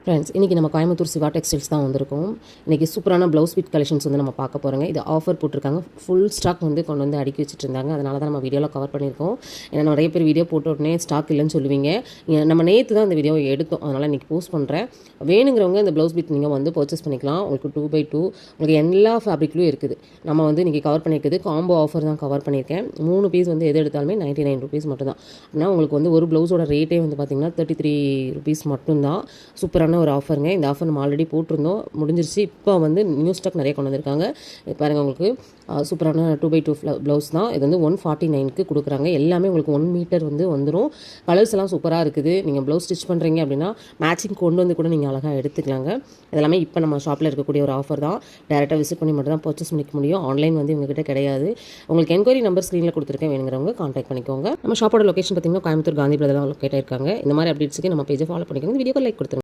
Friends, இன்றைக்கி நம்ம Coimbatore Siva textiles தான் வந்திருக்கோம். இன்றைக்கி சூப்பரான ப்ளவுஸ் பிட் கலெக்ஷன்ஸ் வந்து நம்ம பார்க்க போகிறோங்க. இது ஆஃபர் போட்டிருக்காங்க. ஃபுல் ஸ்டாக் வந்து கொண்டு வந்து அடுக்கி வச்சுட்டு இருந்தாங்க. அதனால தான் நம்ம வீடியோவில் கவர் பண்ணியிருக்கோம். ஏன்னா நிறைய பேர் வீடியோ போட்ட உடனே ஸ்டாக் இல்லைன்னு சொல்லுவீங்க. நம்ம நேற்று தான் இந்த வீடியோவை எடுத்தோம். அதனால் இன்றைக்கி போஸ்ட் பண்ணுறேன். வேணுங்கிறவங்க இந்த ப்ளவுஸ் பிட் நீங்கள் வந்து பர்ச்சேஸ் பண்ணிக்கலாம். உங்களுக்கு 2x2 உங்களுக்கு எல்லா ஃபேப்ரிக்லையும் இருக்குது. நம்ம வந்து இன்றைக்கி கவர் பண்ணியிருக்குது காம்போ ஆஃபர் தான் கவர் பண்ணியிருக்கேன். 3 பீஸ் வந்து எது எடுத்தாலுமே 99 ருபீஸ் மட்டும்தான். ஆனால் உங்களுக்கு வந்து ஒரு ப்ளவுஸோட ரேட்டே வந்து பார்த்திங்கன்னா 33 ருபீஸ் மட்டும்தான். சூப்பரான ஒரு ஆஃபருங்க. இந்த ஆஃபர் நம்ம ஆல்ரெடி போட்டிருந்தோம், முடிஞ்சிருச்சு. இப்போ வந்து நியூ ஸ்டாக் நிறைய கொண்டு வந்திருக்காங்க. பாருங்கள், உங்களுக்கு சூப்பரான 2x2 ப்ளவுஸ் தான். இது வந்து 149க்கு கொடுக்குறாங்க. எல்லாமே உங்களுக்கு 1 மீட்டர் வந்து வந்துடும். கலர்ஸ் எல்லாம் சூப்பராக இருக்குது. நீங்கள் ப்ளவுஸ் ஸ்டிச் பண்ணுறீங்க அப்படின்னா மேட்சிங் கொண்டு வந்து கூட நீங்கள் அழகாக எடுத்துக்கலாங்க. இதெல்லாமே இப்போ நம்ம ஷாப்பில் இருக்கக்கூடிய ஒரு ஆஃபர் தான். டேரெக்டாக விசிட் பண்ணி மட்டும் தான் பர்ச்சேஸ் பண்ணிக்க முடியும். ஆன்லைன் வந்து இவங்ககிட்ட கிடையாது. உங்களுக்கு என்கொயரி நம்பர் ஸ்க்ரீனில் கொடுத்துருக்கேன். வேணுங்கிறவங்க கான்டாக்ட் பண்ணிக்கோங்க. நம்ம ஷாப்போட லொகேஷன் பார்த்தீங்கன்னா கோயம்புத்தூர் காந்தி பிரதர் தான் லொக்கேட் ஆயிருக்காங்க. இந்த மாதிரி அப்டேட்ஸுக்கு நம்ம பேஜை ஃபாலோ பண்ணிக்கோங்க. வீடியோக்கு லைக் கொடுத்துருங்க.